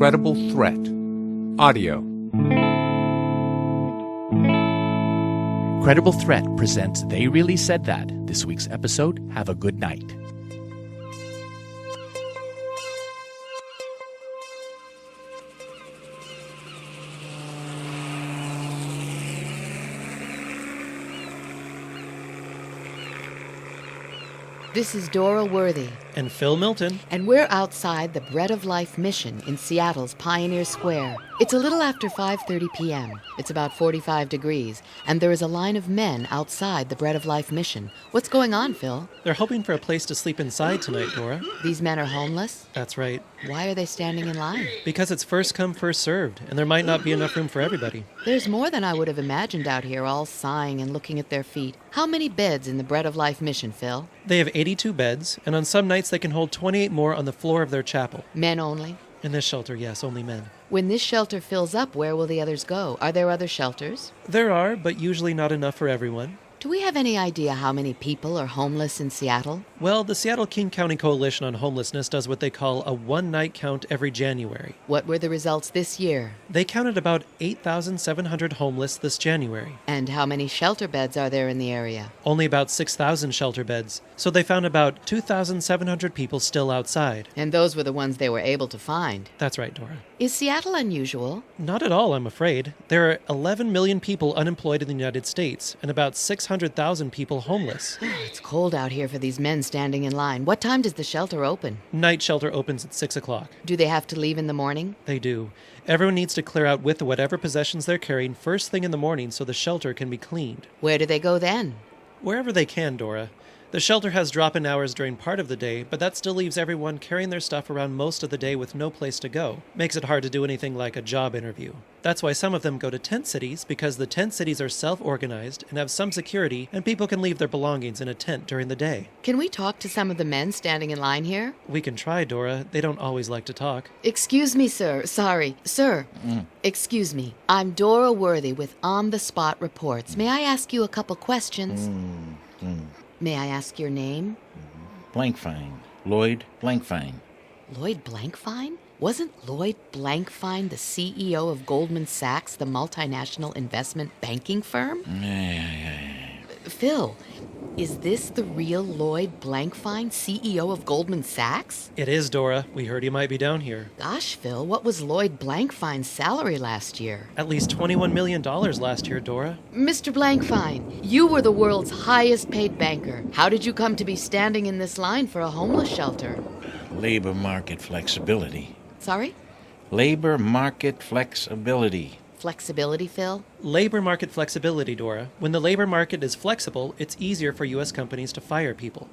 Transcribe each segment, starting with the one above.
Credible Threat. Audio. Credible Threat presents They Really Said That. This week's episode, Have a Good Night. This is Dora Worthy. And Phil Milton. And we're outside the Bread of Life mission in Seattle's Pioneer Square. It's a little after 5:30 p.m. It's about 45 degrees, and there is a line of men outside the Bread of Life mission. What's going on, Phil? They're hoping for a place to sleep inside tonight, Dora. These men are homeless? That's right. Why are they standing in line? Because it's first come, first served, and there might not be enough room for everybody. There's more than I would have imagined out here, all sighing and looking at their feet. How many beds in the Bread of Life mission, Phil? They have 82 beds, and on some nights they can hold 28 more on the floor of their chapel. Men only? In this shelter, yes, only men. When this shelter fills up, where will the others go? Are there other shelters? There are, but usually not enough for everyone. Do we have any idea how many people are homeless in Seattle? Well, the Seattle-King County Coalition on Homelessness does what they call a one-night count every January. What were the results this year? They counted about 8,700 homeless this January. And how many shelter beds are there in the area? Only about 6,000 shelter beds, so they found about 2,700 people still outside. And those were the ones they were able to find. That's right, Dora. Is Seattle unusual? Not at all, I'm afraid. There are 11 million people unemployed in the United States, and about 600,000 people homeless. It's cold out here for these men standing in line. What time does the shelter open? Night shelter opens at 6 o'clock. Do they have to leave in the morning? They do. Everyone needs to clear out with whatever possessions they're carrying first thing in the morning so the shelter can be cleaned. Where do they go then? Wherever they can, Dora. The shelter has drop-in hours during part of the day, but that still leaves everyone carrying their stuff around most of the day with no place to go. Makes it hard to do anything like a job interview. That's why some of them go to tent cities, because the tent cities are self-organized and have some security, and people can leave their belongings in a tent during the day. Can we talk to some of the men standing in line here? We can try, Dora. They don't always like to talk. Excuse me, sir. Sorry. Sir. Excuse me. I'm Dora Worthy with On the Spot Reports. May I ask you a couple questions? May I ask your name? Blankfein. Lloyd Blankfein. Lloyd Blankfein? Wasn't Lloyd Blankfein the CEO of Goldman Sachs, the multinational investment banking firm? Phil, is this the real Lloyd Blankfein, CEO of Goldman Sachs? It is, Dora. We heard he might be down here. Gosh, Phil, what was Lloyd Blankfein's salary last year? At least $21 million last year, Dora. Mr. Blankfein, you were the world's highest paid banker. How did you come to be standing in this line for a homeless shelter? Labor market flexibility. Sorry? Labor market flexibility. Flexibility, Phil? Labor market flexibility, Dora. When the labor market is flexible, it's easier for U.S. companies to fire people.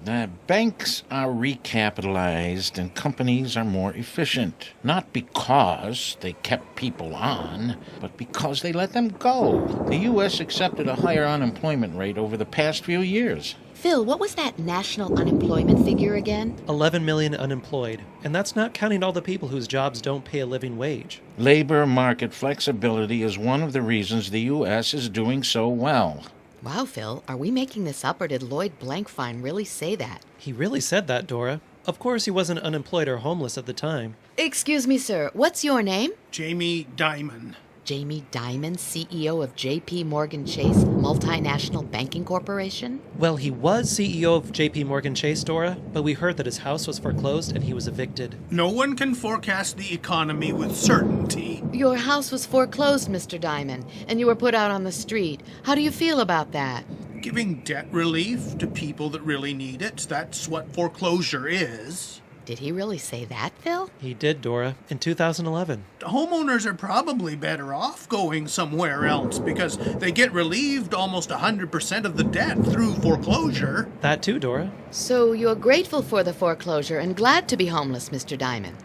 Banks are recapitalized and companies are more efficient. Not because they kept people on, but because they let them go. The U.S. accepted a higher unemployment rate over the past few years. Phil, what was that national unemployment figure again? 11 million unemployed. And that's not counting all the people whose jobs don't pay a living wage. Labor market flexibility is one of the reasons the U.S. is doing so well. Wow, Phil, are we making this up, or did Lloyd Blankfein really say that? He really said that, Dora. Of course he wasn't unemployed or homeless at the time. Excuse me, sir. What's your name? Jamie Dimon. Jamie Dimon, CEO of J.P. Morgan Chase, multinational banking corporation? Well, he was CEO of J.P. Morgan Chase, Dora, but we heard that his house was foreclosed and he was evicted. No one can forecast the economy with certainty. Your house was foreclosed, Mr. Dimon, and you were put out on the street. How do you feel about that? Giving debt relief to people that really need it, that's what foreclosure is. Did he really say that, Phil? He did, Dora, in 2011. Homeowners are probably better off going somewhere else because they get relieved almost 100% of the debt through foreclosure. That too, Dora. So you're grateful for the foreclosure and glad to be homeless, Mr. Dimon?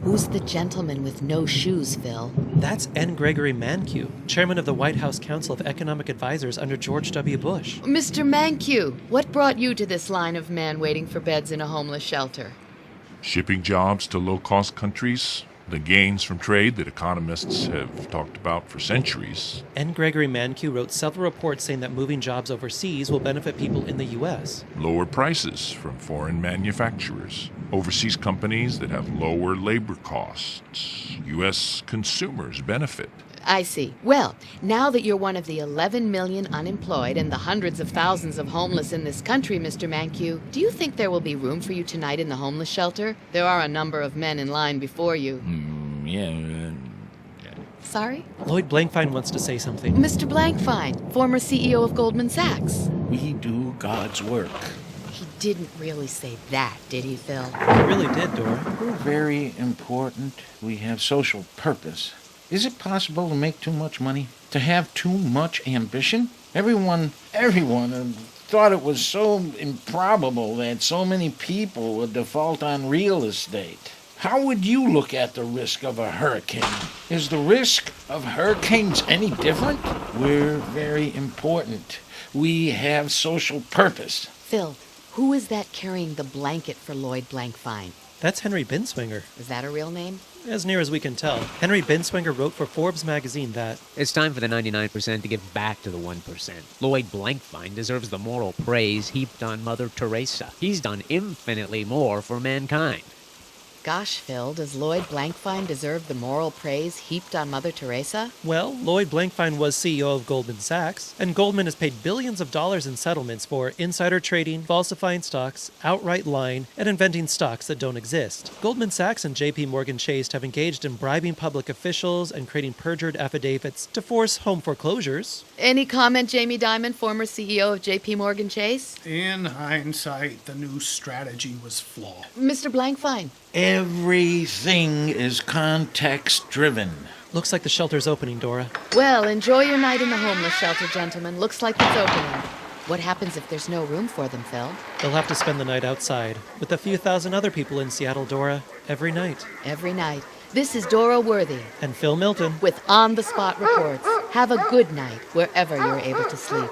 Who's the gentleman with no shoes, Phil? That's N. Gregory Mankiw, chairman of the White House Council of Economic Advisors under George W. Bush. Mr. Mankiw, what brought you to this line of men waiting for beds in a homeless shelter? Shipping jobs to low-cost countries, The gains from trade that economists have talked about for centuries. And Gregory Mankiw wrote several reports saying that moving jobs overseas will benefit people in the U.S. Lower prices from foreign manufacturers. Overseas companies that have lower labor costs. U.S. consumers benefit. I see. Well, now that you're one of the 11 million unemployed and the hundreds of thousands of homeless in this country, Mr. Mankiw, do you think there will be room for you tonight in the homeless shelter? There are a number of men in line before you. Yeah. Sorry? Lloyd Blankfein wants to say something. Mr. Blankfein, former CEO of Goldman Sachs. We do God's work. He didn't really say that, did he, Phil? He really did, Dora. We're very important. We have social purpose. Is it possible to make too much money? To have too much ambition? Everyone thought it was so improbable that so many people would default on real estate. How would you look at the risk of a hurricane? Is the risk of hurricanes any different? We're very important. We have social purpose. Phil, who is that carrying the blanket for Lloyd Blankfein? That's Henry Binswanger. Is that a real name? As near as we can tell, Henry Binswanger wrote for Forbes magazine that it's time for the 99% to give back to the 1%. Lloyd Blankfein deserves the moral praise heaped on Mother Teresa. He's done infinitely more for mankind. Gosh, Phil, does Lloyd Blankfein deserve the moral praise heaped on Mother Teresa? Well, Lloyd Blankfein was CEO of Goldman Sachs, and Goldman has paid billions of dollars in settlements for insider trading, falsifying stocks, outright lying, and inventing stocks that don't exist. Goldman Sachs and JP Morgan Chase have engaged in bribing public officials and creating perjured affidavits to force home foreclosures. Any comment, Jamie Dimon, former CEO of JP Morgan Chase? In hindsight, the new strategy was flawed. Mr. Blankfein. Everything is context-driven. Looks like the shelter's opening, Dora. Well, enjoy your night in the homeless shelter, gentlemen. Looks like it's opening. What happens if there's no room for them, Phil? They'll have to spend the night outside, with a few thousand other people in Seattle, Dora, every night. Every night. This is Dora Worthy. And Phil Milton. With on-the-spot reports. Have a good night, wherever you're able to sleep.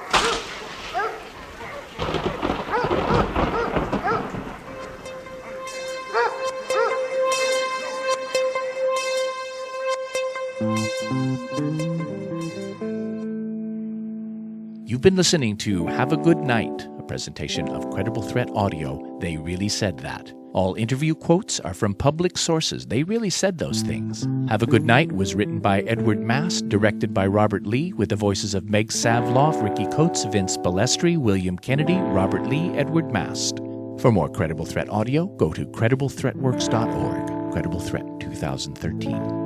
You've been listening to Have a Good Night, a presentation of Credible Threat Audio. They really said that. All interview quotes are from public sources. They really said those things. Have a Good Night was written by Edward Mast, directed by Robert Lee, with the voices of Meg Savloff, Ricky Coates, Vince Balestri, William Kennedy, Robert Lee, Edward Mast. For more Credible Threat Audio, go to crediblethreatworks.org. Credible Threat 2013.